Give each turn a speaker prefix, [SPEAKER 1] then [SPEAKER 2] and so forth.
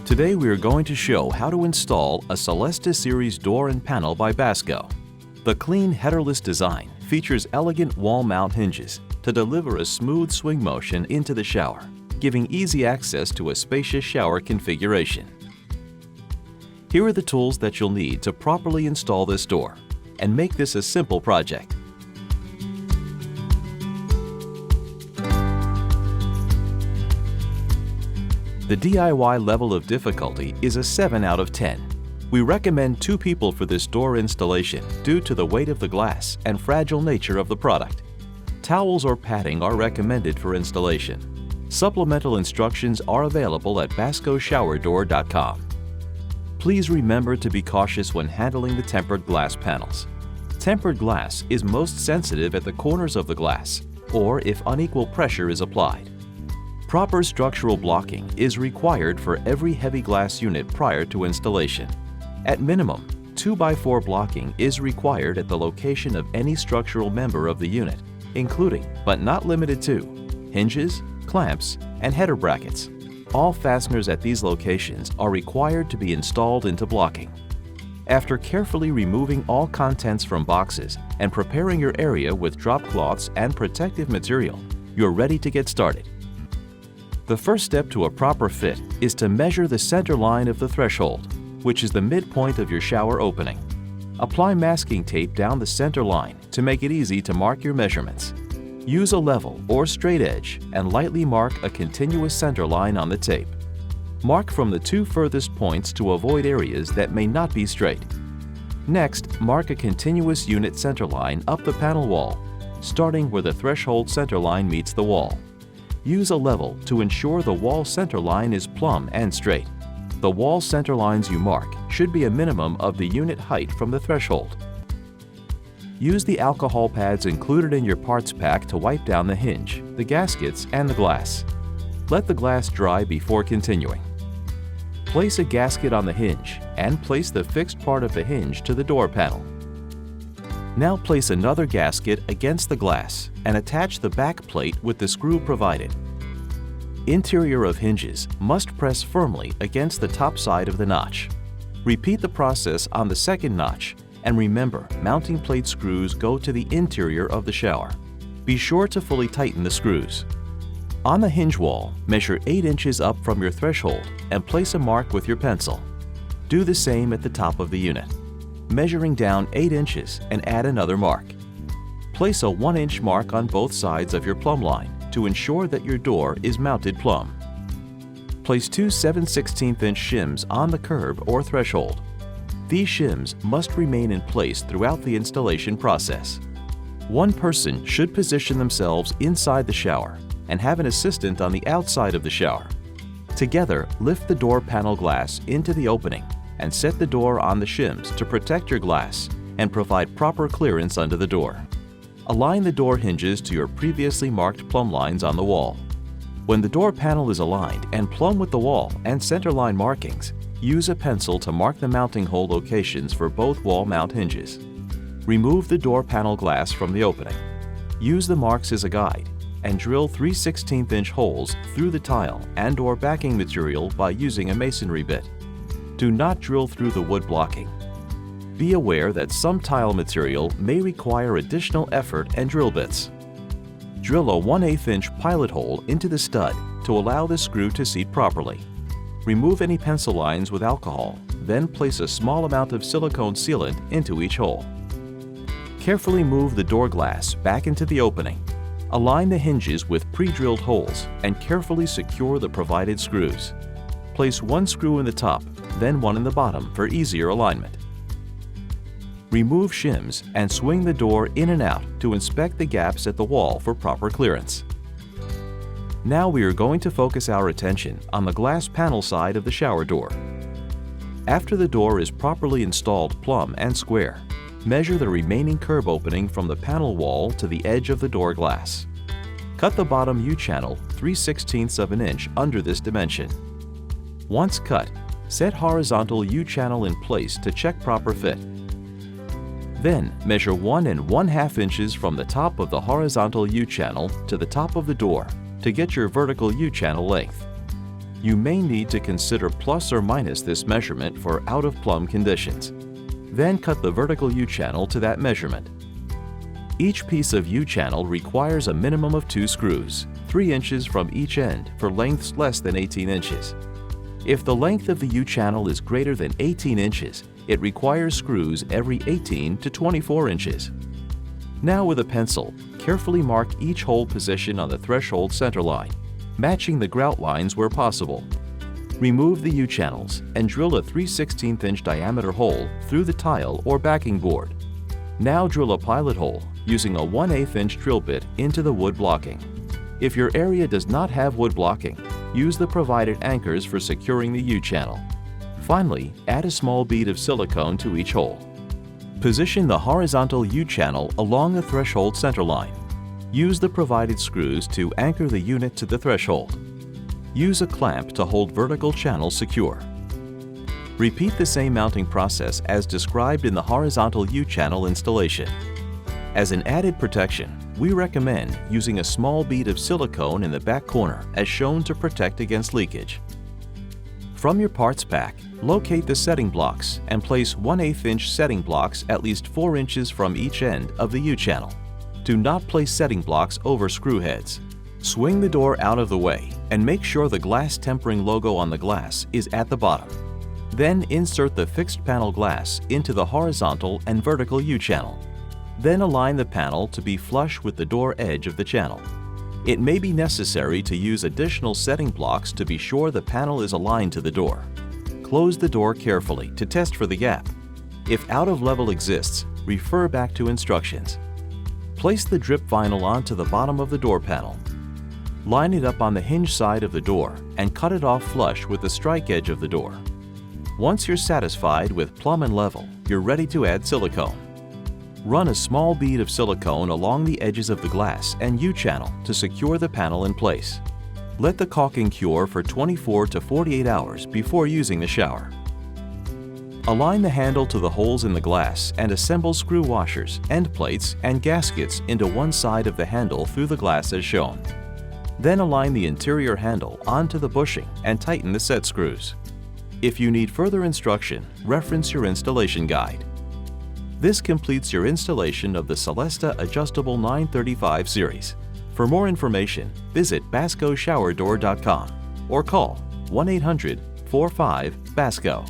[SPEAKER 1] Today we are going to show how to install a Celesta Series door and panel by Basco. The clean headerless design features elegant wall mount hinges to deliver a smooth swing motion into the shower, giving easy access to a spacious shower configuration. Here are the tools that you'll need to properly install this door and make this a simple project. The DIY level of difficulty is a 7 out of 10. We recommend 2 people for this door installation due to the weight of the glass and fragile nature of the product. Towels or padding are recommended for installation. Supplemental instructions are available at bascoshowerdoor.com. Please remember to be cautious when handling the tempered glass panels. Tempered glass is most sensitive at the corners of the glass or if unequal pressure is applied. Proper structural blocking is required for every heavy glass unit prior to installation. At minimum, 2x4 blocking is required at the location of any structural member of the unit, including, but not limited to, hinges, clamps, and header brackets. All fasteners at these locations are required to be installed into blocking. After carefully removing all contents from boxes and preparing your area with drop cloths and protective material, you're ready to get started. The first step to a proper fit is to measure the center line of the threshold, which is the midpoint of your shower opening. Apply masking tape down the center line to make it easy to mark your measurements. Use a level or straight edge and lightly mark a continuous center line on the tape. Mark from the 2 furthest points to avoid areas that may not be straight. Next, mark a continuous unit center line up the panel wall, starting where the threshold center line meets the wall. Use a level to ensure the wall center line is plumb and straight. The wall center lines you mark should be a minimum of the unit height from the threshold. Use the alcohol pads included in your parts pack to wipe down the hinge, the gaskets, and the glass. Let the glass dry before continuing. Place a gasket on the hinge and place the fixed part of the hinge to the door panel. Now place another gasket against the glass and attach the back plate with the screw provided. Interior of hinges must press firmly against the top side of the notch. Repeat the process on the second notch, and remember, mounting plate screws go to the interior of the shower. Be sure to fully tighten the screws. On the hinge wall, measure 8 inches up from your threshold and place a mark with your pencil. Do the same at the top of the unit, measuring down 8 inches and add another mark. Place a 1-inch mark on both sides of your plumb line to ensure that your door is mounted plumb. Place 2 7/16" shims on the curb or threshold. These shims must remain in place throughout the installation process. One person should position themselves inside the shower and have an assistant on the outside of the shower. Together, lift the door panel glass into the opening and set the door on the shims to protect your glass and provide proper clearance under the door. Align the door hinges to your previously marked plumb lines on the wall. When the door panel is aligned and plumb with the wall and centerline markings, use a pencil to mark the mounting hole locations for both wall mount hinges. Remove the door panel glass from the opening. Use the marks as a guide and drill 3/16" holes through the tile and/or backing material by using a masonry bit. Do not drill through the wood blocking. Be aware that some tile material may require additional effort and drill bits. Drill a 1/8" pilot hole into the stud to allow the screw to seat properly. Remove any pencil lines with alcohol, then place a small amount of silicone sealant into each hole. Carefully move the door glass back into the opening. Align the hinges with pre-drilled holes and carefully secure the provided screws. Place 1 screw in the top, then 1 in the bottom for easier alignment. Remove shims and swing the door in and out to inspect the gaps at the wall for proper clearance. Now we are going to focus our attention on the glass panel side of the shower door. After the door is properly installed plumb and square, measure the remaining curb opening from the panel wall to the edge of the door glass. Cut the bottom U-channel 3/16 inch under this dimension. Once cut, set horizontal U-channel in place to check proper fit. Then measure 1 1/2 inches from the top of the horizontal U-channel to the top of the door to get your vertical U-channel length. You may need to consider plus or minus this measurement for out-of-plumb conditions. Then cut the vertical U-channel to that measurement. Each piece of U-channel requires a minimum of 2 screws, 3 inches from each end for lengths less than 18 inches. If the length of the U-channel is greater than 18 inches, it requires screws every 18 to 24 inches. Now with a pencil, carefully mark each hole position on the threshold center line, matching the grout lines where possible. Remove the U-channels and drill a 3/16 inch diameter hole through the tile or backing board. Now drill a pilot hole using a 1/8 inch drill bit into the wood blocking. If your area does not have wood blocking, use the provided anchors for securing the U-channel. Finally, add a small bead of silicone to each hole. Position the horizontal U-channel along the threshold center line. Use the provided screws to anchor the unit to the threshold. Use a clamp to hold vertical channels secure. Repeat the same mounting process as described in the horizontal U-channel installation. As an added protection, we recommend using a small bead of silicone in the back corner as shown to protect against leakage. From your parts pack, locate the setting blocks and place 1/8 inch setting blocks at least 4 inches from each end of the U-channel. Do not place setting blocks over screw heads. Swing the door out of the way and make sure the glass tempering logo on the glass is at the bottom. Then insert the fixed panel glass into the horizontal and vertical U-channel. Then align the panel to be flush with the door edge of the channel. It may be necessary to use additional setting blocks to be sure the panel is aligned to the door. Close the door carefully to test for the gap. If out of level exists, refer back to instructions. Place the drip vinyl onto the bottom of the door panel. Line it up on the hinge side of the door and cut it off flush with the strike edge of the door. Once you're satisfied with plumb and level, you're ready to add silicone. Run a small bead of silicone along the edges of the glass and U-channel to secure the panel in place. Let the caulking cure for 24 to 48 hours before using the shower. Align the handle to the holes in the glass and assemble screw washers, end plates, and gaskets into one side of the handle through the glass as shown. Then align the interior handle onto the bushing and tighten the set screws. If you need further instruction, reference your installation guide. This completes your installation of the Celesta Adjustable 935 series. For more information, visit bascoshowerdoor.com or call 1-800-45-BASCO.